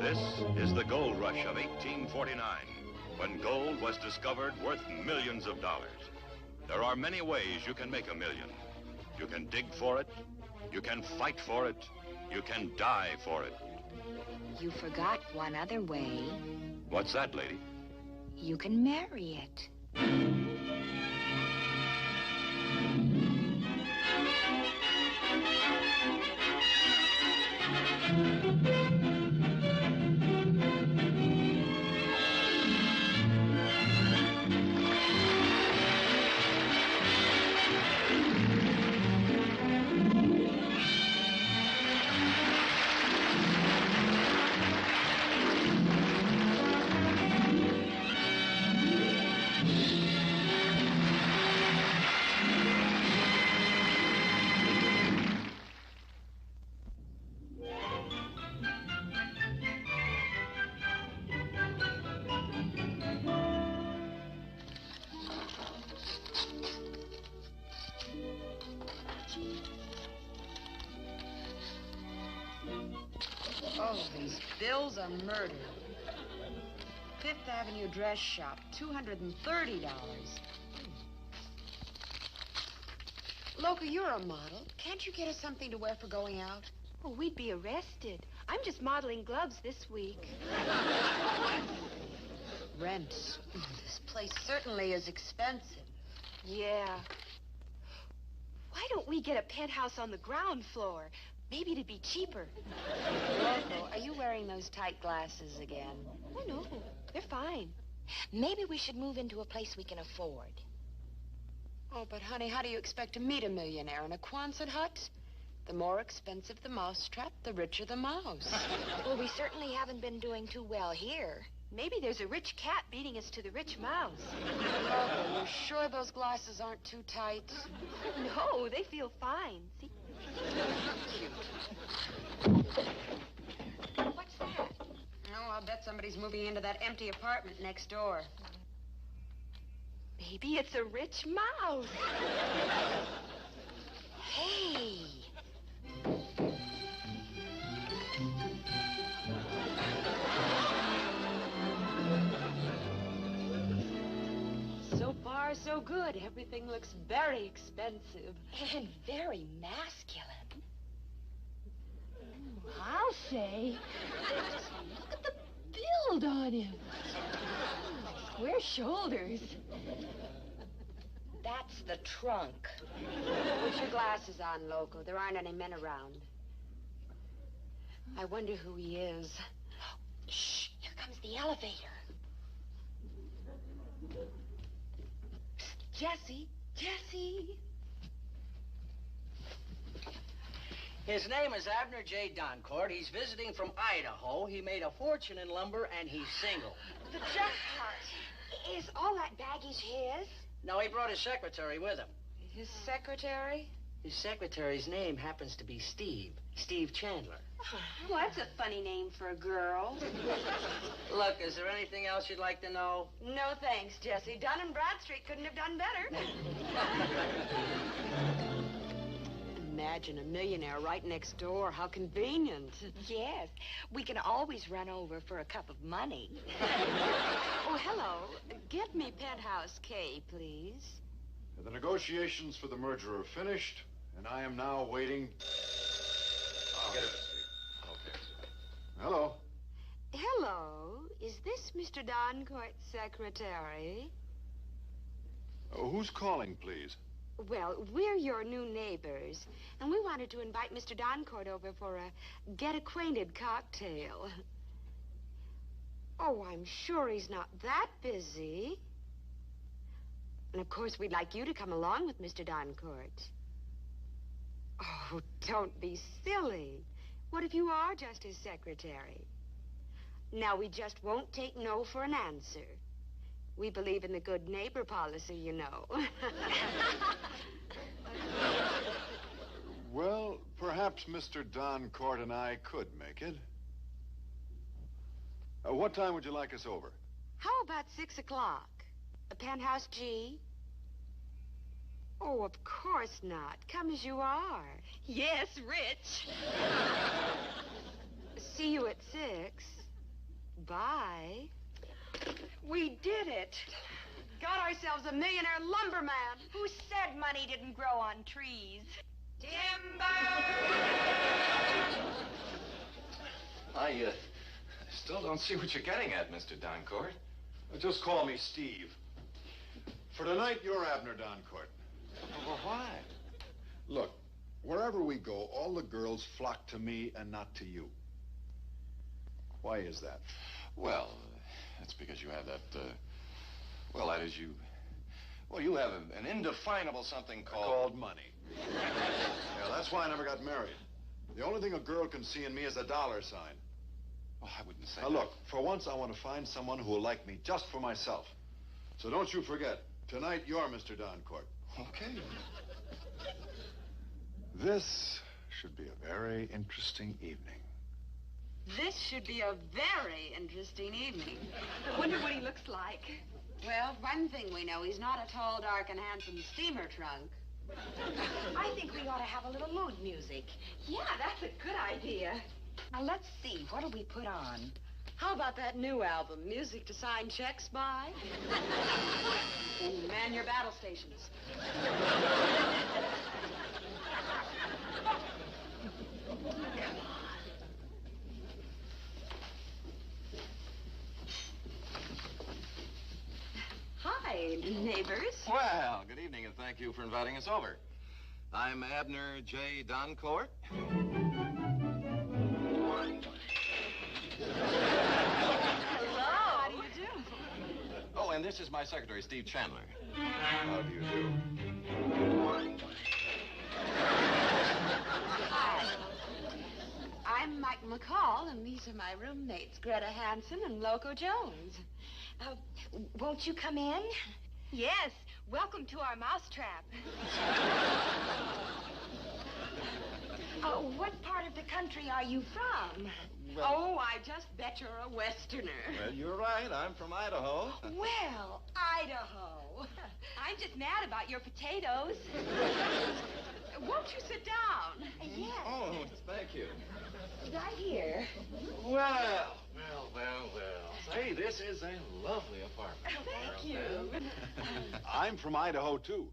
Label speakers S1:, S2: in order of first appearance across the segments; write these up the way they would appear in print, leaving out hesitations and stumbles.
S1: This is the gold rush of 1849, when gold was discovered worth millions of dollars. There are many ways you can make a million. You can dig for it, you can fight for it, you can die for it.
S2: You forgot one other way.
S1: What's that, lady?
S2: You can marry it.
S3: Oh, these bills are murder. Fifth Avenue dress shop, $230. Loco, you're a model. Can't you get us something to wear for going out?
S4: Oh, we'd be arrested. I'm just modeling gloves this week.
S3: Rent. This place certainly is expensive.
S4: Yeah. Why don't we get a penthouse on the ground floor? Maybe it'd be cheaper.
S3: Loco, are you wearing those tight glasses again?
S4: Oh, no. They're fine.
S2: Maybe we should move into a place we can afford.
S3: Oh, but honey, how do you expect to meet a millionaire in a Quonset hut? The more expensive the mousetrap, the richer the mouse.
S2: Well, we certainly haven't been doing too well here.
S4: Maybe there's a rich cat beating us to the rich mouse.
S3: Loco, you're sure those glasses aren't too tight?
S4: No, they feel fine. See?
S2: What's that?
S3: Oh, I'll bet somebody's moving into that empty apartment next door.
S4: Maybe it's a rich mouse.
S2: Hey.
S4: So far, so good. Everything looks very expensive.
S2: And very masculine.
S4: I'll say. Just look at the build on him. Square shoulders.
S2: That's the trunk.
S3: Put your glasses on, Loco. There aren't any men around. I wonder who he is.
S2: Shh, here comes the elevator.
S4: Jesse, Jesse.
S5: His name is Abner J. Doncourt. He's visiting from Idaho. He made a fortune in lumber, and he's single.
S4: The jackpot. Is all that baggage his?
S5: No, he brought his secretary with him.
S3: His secretary?
S5: His secretary's name happens to be Steve Chandler.
S3: Well, that's a funny name for a girl.
S5: Look, is there anything else you'd like to know?
S3: No thanks, Jesse. Dun and Bradstreet couldn't have done better. Imagine a millionaire right next door. How convenient.
S2: Yes, we can always run over for a cup of money.
S3: Oh, hello. Get me penthouse K, please.
S6: The negotiations for the merger are finished, and I am now waiting. Get it. Okay. Hello.
S3: Hello. Is this Mr. Doncourt's secretary?
S6: Who's calling, please?
S3: Well, we're your new neighbors, and we wanted to invite Mr. Doncourt over for a get-acquainted cocktail. Oh, I'm sure he's not that busy. And, of course, we'd like you to come along with Mr. Doncourt. Oh, don't be silly. What if you are just his secretary? Now, we just won't take no for an answer. We believe in the good neighbor policy, you know.
S6: Well, perhaps Mr. Doncourt and I could make it. What time would you like us over?
S3: How about 6 o'clock? A penthouse G? Oh, of course not. Come as you are.
S2: Yes, rich.
S3: See you at 6. Bye.
S2: We did it.
S3: Got ourselves a millionaire lumberman.
S2: Who said money didn't grow on trees?
S3: Timber!
S7: I still don't see what you're getting at, Mr. Doncourt.
S6: Just call me Steve. For tonight, you're Abner Doncourt.
S7: Well, why?
S6: Look, wherever we go, all the girls flock to me and not to you. Why is that?
S7: Well, that's because you have that, well, that is you... Well, you have an indefinable something
S6: Called money. Yeah, that's why I never got married. The only thing a girl can see in me is a dollar sign.
S7: Well, I wouldn't say
S6: Now,
S7: that.
S6: look, for once, I want to find someone who will like me just for myself. So don't you forget, tonight, you're Mr. Doncourt.
S7: Okay.
S6: This should be a very interesting evening.
S3: This should be a very interesting evening.
S2: I wonder what he looks like.
S3: Well, one thing we know, he's not a tall, dark, and handsome steamer trunk.
S2: I think we ought to have a little mood music. Yeah, that's a good idea. Now, let's see. What'll we put on?
S3: How about that new album, Music to Sign Checks By? Man your battle stations. Hi, neighbors.
S7: Well, good evening, and thank you for inviting us over. I'm Abner J. Doncourt.
S3: Hello. How do you do?
S7: Oh, and this is my secretary, Steve Chandler.
S6: How do you do?
S3: Hi. I'm Mike McCall, and these are my roommates, Greta Hansen and Loco Jones.
S2: Won't you come in? Yes. Welcome to our mousetrap. What part of the country are you from?
S3: Oh, I just bet you're a Westerner.
S7: Well, you're right. I'm from Idaho.
S2: Well, Idaho. I'm just mad about your potatoes.
S3: Won't you sit down?
S2: Yes.
S7: Oh, thank you.
S2: Right here.
S7: Well. Say, this is a lovely apartment.
S2: Thank you.
S6: I'm from Idaho, too.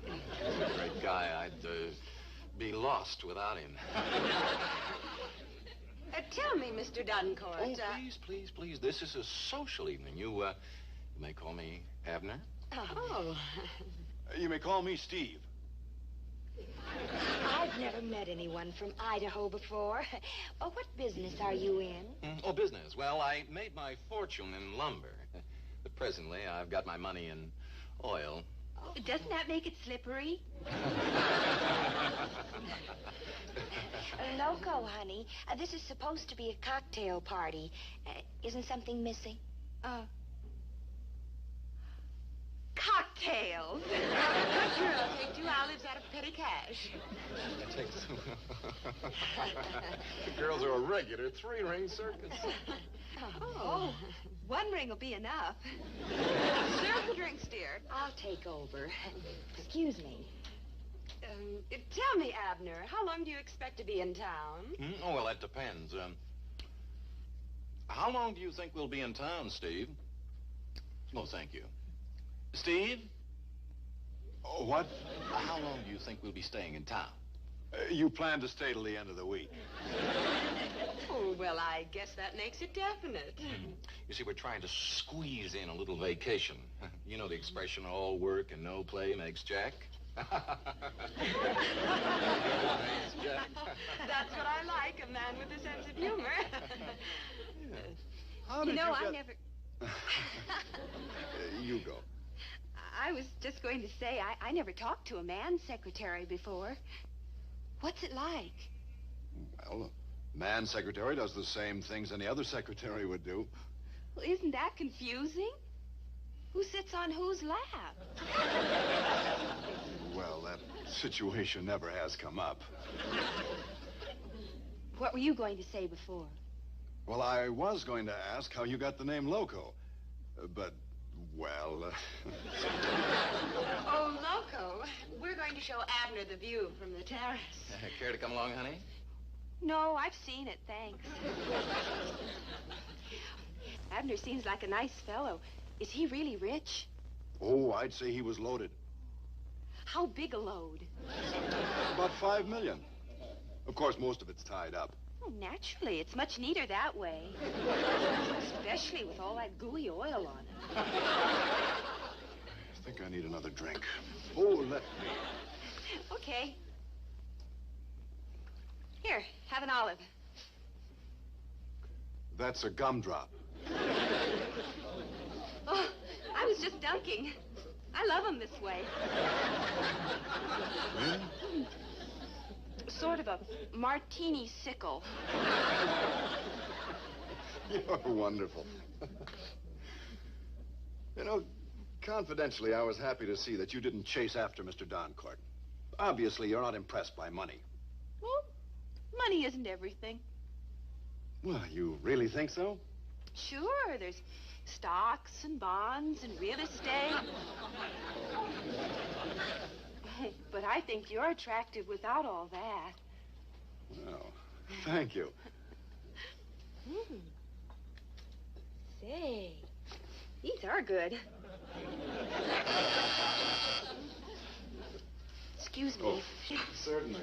S7: Great guy. I'd be lost without him.
S3: Tell me, Mr. Doncourt.
S7: Oh, please. This is a social evening. You may call me Abner.
S3: Oh.
S6: You may call me Steve.
S2: I've never met anyone from Idaho before. Oh, what business are you in?
S7: Oh, business. Well, I made my fortune in lumber. But presently, I've got my money in oil.
S2: Doesn't that make it slippery? Loco, honey, this is supposed to be a cocktail party. Isn't something missing? Cocktails.
S3: Good girl, take 2 olives out of petty cash.
S7: The girls are a regular 3-ring circus.
S2: Oh, 1 ring will be enough.
S3: Serve the drinks, dear.
S2: I'll take over. Excuse me.
S3: Tell me, Abner, how long do you expect to be in town?
S7: Oh, well, that depends. How long do you think we'll be in town, Steve? No, thank you. Steve?
S6: Oh, what?
S7: How long do you think we'll be staying in town?
S6: You plan to stay till the end of the week.
S3: Oh, well, I guess that makes it definite.
S7: You see, we're trying to squeeze in a little vacation. You know the expression, all work and no play makes Jack?
S3: That's what I like, a man with a sense of humor.
S6: How did
S2: I
S6: get...
S2: never...
S6: You go.
S2: I was just going to say, I never talked to a man secretary before. What's it like?
S6: Well, a man secretary does the same things any other secretary would do.
S2: Well, isn't that confusing? Who sits on whose lap?
S6: Well, that situation never has come up.
S2: What were you going to say before?
S6: Well, I was going to ask how you got the name Loco. But Well,
S3: Oh, Loco, we're going to show Abner the view from the terrace.
S7: Care to come along, honey?
S3: No, I've seen it, thanks. Abner seems like a nice fellow. Is he really rich?
S6: oh, I'd say he was loaded.
S3: How big a load?
S6: About $5 million. Of course, most of it's tied up.
S3: Oh, naturally, it's much neater that way. Especially with all that gooey oil on it.
S6: I think I need another drink. Oh, let me.
S3: Okay. Here, have an olive.
S6: That's a gumdrop.
S3: Oh, I was just dunking. I love them this way.
S6: Really?
S3: Sort of a martini sickle.
S6: You're wonderful. You know, confidentially, I was happy to see that you didn't chase after Mr. Doncourt. Obviously, you're not impressed by money.
S3: Well, money isn't everything.
S6: Well, you really think so?
S3: Sure, there's stocks and bonds and real estate. But I think you're attractive without all that.
S6: Well, thank you.
S3: Say, these are good. Excuse me.
S6: Oh, certainly.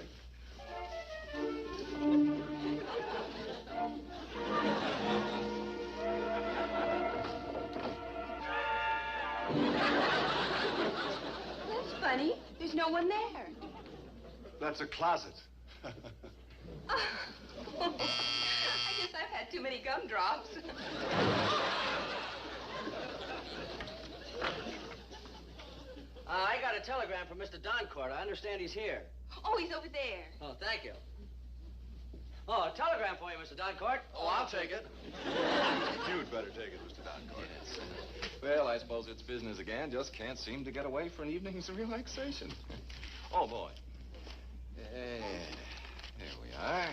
S3: That's funny. There's no one there.
S6: That's a closet.
S3: I guess I've had too many gumdrops.
S5: I got a telegram from Mr. Doncourt. I understand he's here.
S3: Oh, he's over there.
S5: Oh, thank you. Oh, a telegram for you, Mr. Doncourt.
S7: Oh, I'll take it.
S6: You'd better take it, Mr. Doncourt.
S7: Yes. Well, I suppose it's business again. Just can't seem to get away for an evening's relaxation. Oh, boy. There we are.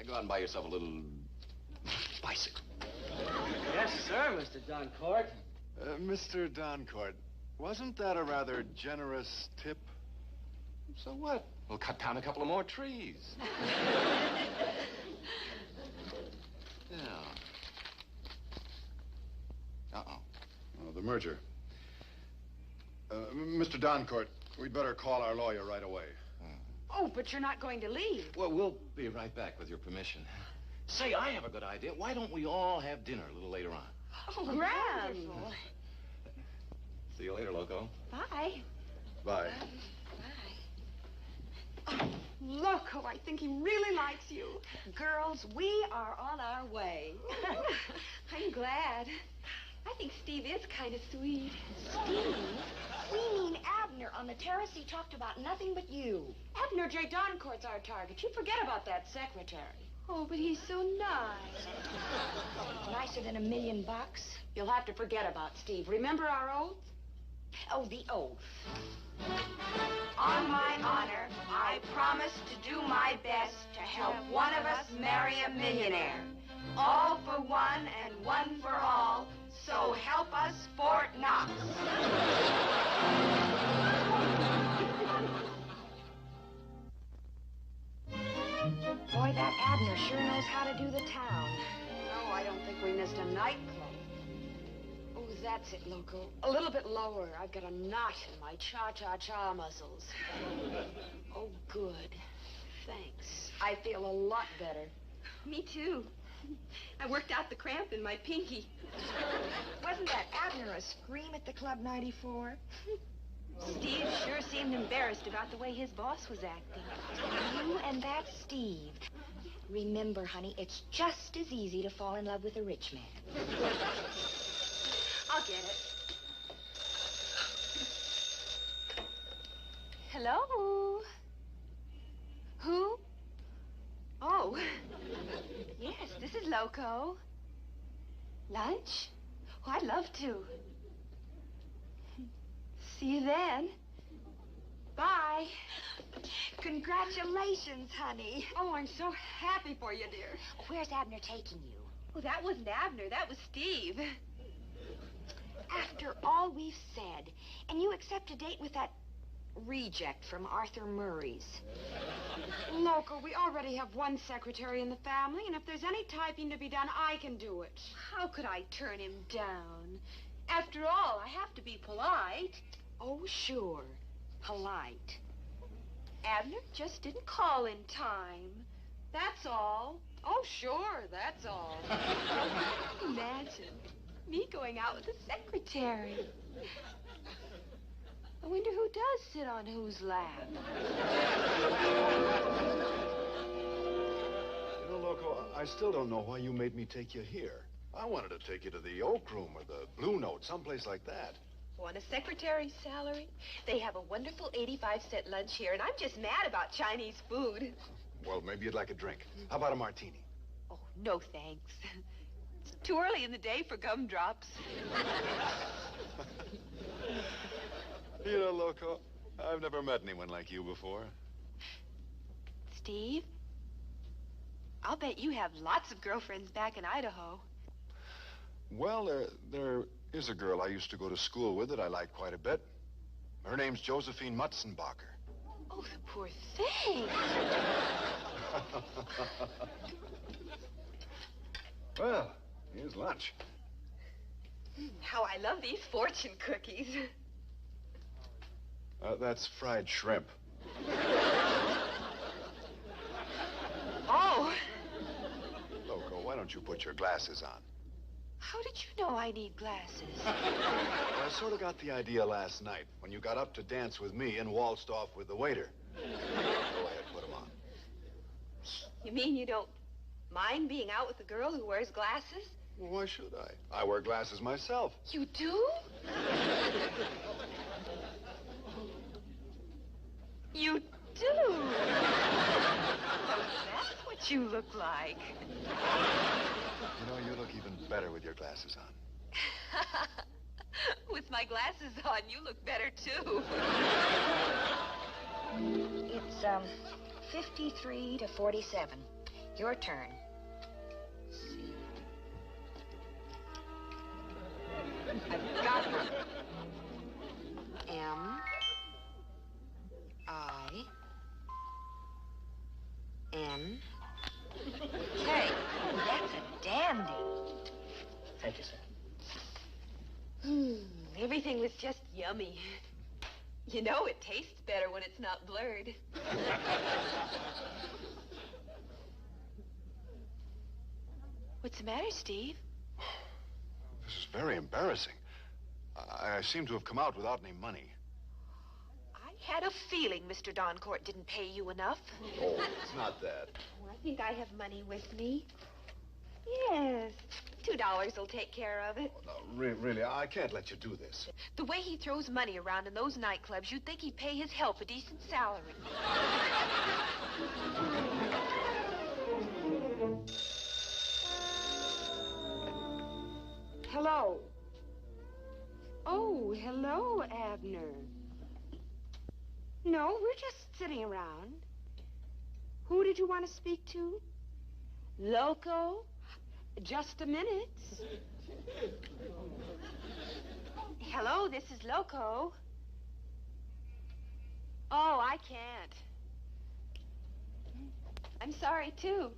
S7: Go out and buy yourself a little bicycle.
S5: Yes, sir, Mr. Doncourt.
S6: Mr. Doncourt, wasn't that a rather generous tip?
S7: So what? We'll cut down a couple of more trees. Yeah. Uh-oh.
S6: Oh, the merger. Mr. Doncourt, we'd better call our lawyer right away.
S3: Oh, but you're not going to leave.
S7: Well, we'll be right back with your permission. Say, I have a good idea. Why don't we all have dinner a little later on?
S3: Oh, grand.
S7: See you later, Loco.
S3: Bye.
S6: Bye.
S3: Oh, Loco, I think he really likes you.
S2: Girls, we are on our way.
S3: I'm glad. I think Steve is kind of sweet.
S2: Steve? We mean Abner. On the terrace, he talked about nothing but you.
S3: Abner J. Doncourt's our target. You forget about that secretary. Oh, but he's so nice.
S2: Nicer than $1 million.
S3: You'll have to forget about Steve. Remember our oath?
S2: Oh, the oath.
S3: On my honor, I promise to do my best to help one of us marry a millionaire. All for one and one for all. So help us, Fort Knox.
S2: Boy, that Abner sure knows how to do the town.
S3: No, I don't think we missed a nightclub. Oh, that's it, Loco. A little bit lower. I've got a knot in my cha-cha-cha muscles. Oh, good. Thanks. I feel a lot better. Me too. I worked out the cramp in my pinky.
S2: Wasn't that Abner a scream at the Club 94?
S3: Steve sure seemed embarrassed about the way his boss was acting.
S2: You and that Steve. Remember, honey, it's just as easy to fall in love with a rich man.
S3: I'll get it. Hello? Who? Oh. Yes, this is Loco. Lunch? Oh, I'd love to. See you then. Bye.
S2: Congratulations, honey.
S3: Oh, I'm so happy for you, dear.
S2: Where's Abner taking you?
S3: Oh, that wasn't Abner. That was Steve. After all we've said, and you accept a date with that reject from Arthur Murray's. Loco, we already have one secretary in the family, and if there's any typing to be done, I can do it.
S4: How could I turn him down? After all, I have to be polite.
S3: Oh, sure. Polite.
S4: Abner just didn't call in time. That's all.
S3: Oh, sure, that's all.
S4: Imagine me going out with the secretary. I wonder who does sit on whose lap.
S6: You know, Loco, I still don't know why you made me take you here. I wanted to take you to the Oak Room or the Blue Note, someplace like that.
S4: On a secretary's salary, they have a wonderful 85-cent lunch here, and I'm just mad about Chinese food.
S6: Well, maybe you'd like a drink. How about a martini?
S4: Oh, no thanks. It's too early in the day for gumdrops.
S6: You know, Loco, I've never met anyone like you before.
S4: Steve, I'll bet you have lots of girlfriends back in Idaho.
S6: Well, there is a girl I used to go to school with that I like quite a bit. Her name's Josephine Mutzenbacher.
S4: Oh, the poor thing.
S6: Well, here's lunch.
S4: How I love these fortune cookies.
S6: That's fried shrimp.
S4: Oh.
S6: Loco, why don't you put your glasses on?
S4: How did you know I need glasses?
S6: I sort of got the idea last night when you got up to dance with me and waltzed off with the waiter. Go ahead, put them on.
S4: You mean you don't mind being out with a girl who wears glasses?
S6: Well, why should I? I wear glasses myself.
S4: You do? You do. That's what you look like.
S6: You know, you look even better with your glasses on.
S4: With my glasses on, you look better, too.
S2: It's, 53 to 47. Your turn. Let's see.
S3: I've got one. M. I. N.
S2: Hey, that's a dandy.
S5: Thank you, sir.
S4: Everything was just yummy. You know it tastes better when it's not blurred. What's the matter, Steve?
S6: This is very embarrassing. I seem to have come out without any money.
S4: I had a feeling Mr. Doncourt didn't pay you enough.
S6: Oh, it's not that.
S4: Oh, I think I have money with me. Yes. $2 will take care of it.
S6: Oh, no, really, I can't let you do this.
S4: The way he throws money around in those nightclubs, you'd think he'd pay his help a decent salary.
S3: Hello. Oh, hello, Abner. No, we're just sitting around. Who did you want to speak to? Loco? Just a minute.
S4: Hello, this is Loco. Oh, I can't. I'm sorry, too.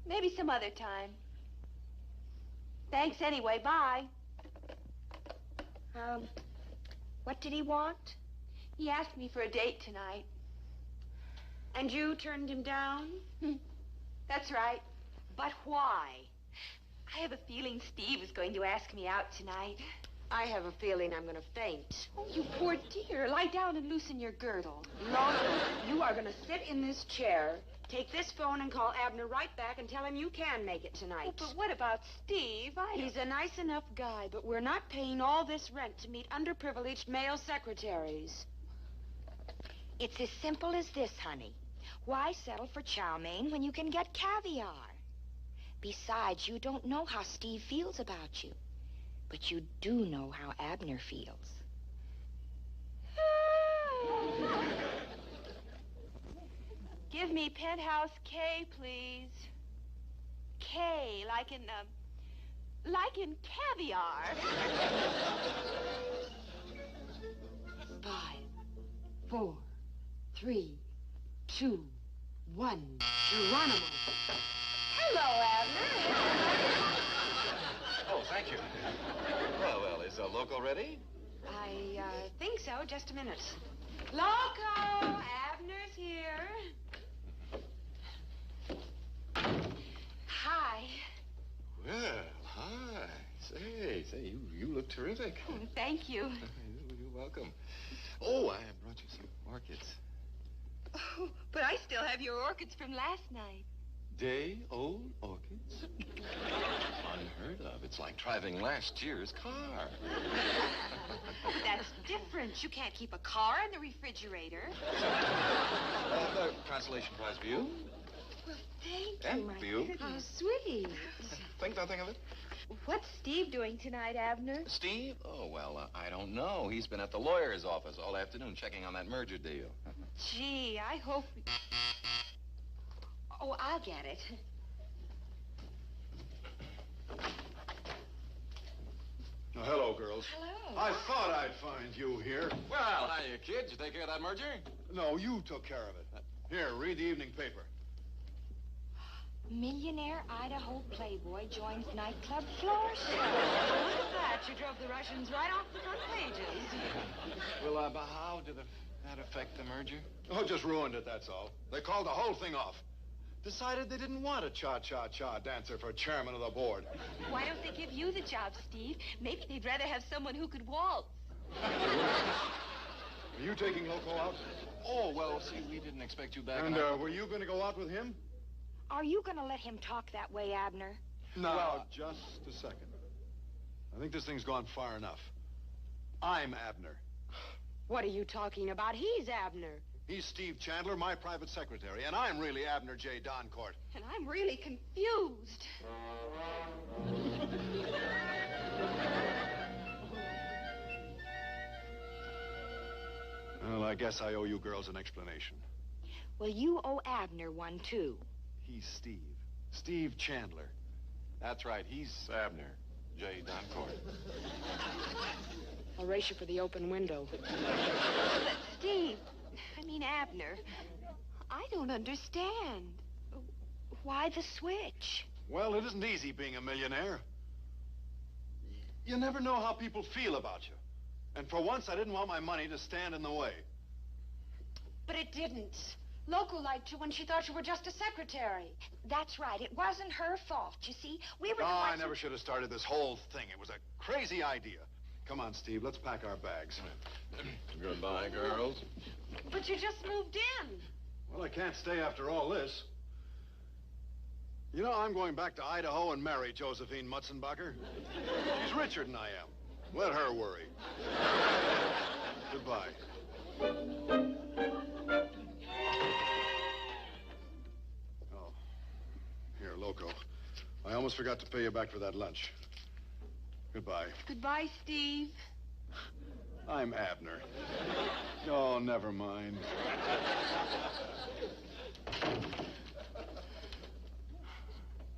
S4: Maybe some other time. Thanks anyway, bye.
S3: What did he want?
S4: He asked me for a date tonight.
S3: And you turned him down?
S4: That's right.
S3: But why?
S4: I have a feeling Steve is going to ask me out tonight.
S3: I have a feeling I'm going to faint.
S4: Oh, you poor dear. Lie down and loosen your girdle.
S3: No, you are going to sit in this chair, take this phone and call Abner right back and tell him you can make it tonight.
S4: Oh, but what about Steve?
S3: He's a nice enough guy, but we're not paying all this rent to meet underprivileged male secretaries.
S2: It's as simple as this, honey. Why settle for chow mein when you can get caviar? Besides, you don't know how Steve feels about you. But you do know how Abner feels.
S4: Give me penthouse K, please. K, like in Like in caviar.
S3: 5, 4, 3, 2, 1. Geronimo.
S4: Hello, Abner.
S7: Oh, thank you. Well, is Loco ready?
S3: I think so. Just a minute. Loco! Abner's here.
S2: Hi.
S7: Well, hi. Say, you look terrific.
S3: Oh, thank you.
S7: You're welcome. Oh, I brought you some orchids.
S3: Oh, but I still have your orchids from last night.
S7: Day-old orchids? Unheard of. It's like driving last year's car.
S3: That's different. You can't keep a car in the refrigerator.
S7: The consolation prize for you.
S3: Well, thank
S7: And
S3: you, my
S7: for you.
S3: goodness. How sweet.
S7: Think nothing of it.
S4: What's Steve doing tonight, Abner?
S7: Steve? Oh, well, I don't know. He's been at the lawyer's office all afternoon checking on that merger deal.
S3: Gee, I hope... Oh, I'll get it.
S6: Oh, hello, girls.
S3: Hello.
S6: I thought I'd find you here.
S7: Well, hiya, kid. Did you take care of that merger?
S6: No, you took care of it. Here, read the evening paper.
S2: Millionaire Idaho playboy joins nightclub floor show.
S3: Look at that. You drove the Russians right off the front pages.
S7: Well, but how did that affect the merger?
S6: Oh, just ruined it, that's all. They called the whole thing off. Decided they didn't want a cha-cha-cha dancer for chairman of the board.
S4: Why don't they give you the job, Steve? Maybe they'd rather have someone who could waltz.
S6: Are you taking Loco out?
S7: Oh, well, see, we didn't expect you back.
S6: And were you going to go out with him?
S2: Are you going to let him talk that way, Abner?
S6: No, just a second. I think this thing's gone far enough. I'm Abner.
S3: What are you talking about? He's Abner.
S6: He's Steve Chandler, my private secretary, and I'm really Abner J. Doncourt.
S4: And I'm really confused.
S6: Well, I guess I owe you girls an explanation.
S2: Well, you owe Abner one, too.
S6: He's Steve. Steve Chandler.
S7: That's right. He's Abner J. Doncourt.
S3: I'll race you for the open window.
S4: But Steve, Abner, I don't understand.
S2: Why the switch?
S6: Well, it isn't easy being a millionaire. You never know how people feel about you. And for once, I didn't want my money to stand in the way.
S3: But it didn't. Loco liked you when she thought you were just a secretary.
S2: That's right. It wasn't her fault. You see, we were
S6: No,
S2: the
S6: I
S2: ones
S6: never should have started this whole thing. It was a crazy idea. Come on, Steve, let's pack our bags.
S7: Goodbye, girls.
S3: But you just moved in.
S6: Well, I can't stay after all this. You know, I'm going back to Idaho and marry Josephine Mutzenbacher. She's richer than I am. Let her worry. Goodbye. Oh, here, Loco. I almost forgot to pay you back for that lunch. Goodbye.
S4: Goodbye, Steve.
S6: I'm Abner. Oh, never mind.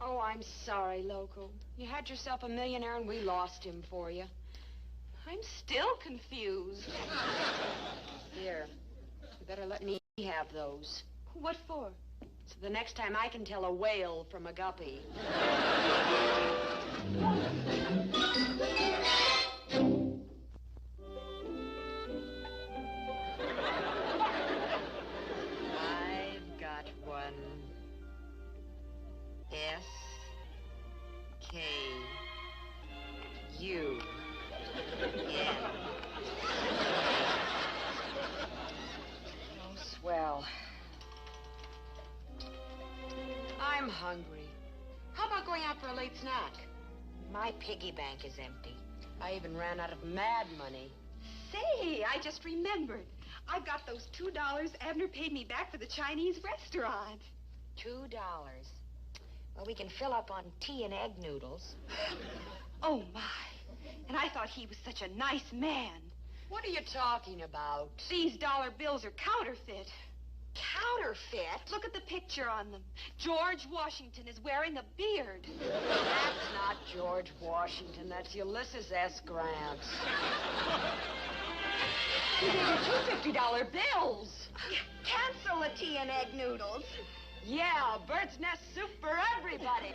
S3: Oh, I'm sorry, Loco. You had yourself a millionaire and we lost him for you.
S4: I'm still confused.
S3: Here, you better let me have those.
S4: What for?
S3: So the next time I can tell a whale from a guppy. I've got one. S-K-U-N. Oh, swell. I'm hungry. How about going out for a late snack?
S2: My piggy bank is empty.
S3: I even ran out of mad money.
S4: Say, I just remembered. I've got those $2 Abner paid me back for the Chinese restaurant.
S2: $2. Well, we can fill up on tea and egg noodles.
S4: Oh, my. And I thought he was such a nice man.
S3: What are you talking about?
S4: These dollar bills are counterfeit.
S2: Counterfeit?
S4: Look at the picture on them. George Washington is wearing a beard.
S3: That's not George Washington. That's Ulysses S. Grant.
S4: These are two $50 bills.
S2: Cancel the tea and egg noodles.
S3: Yeah, bird's nest soup for everybody.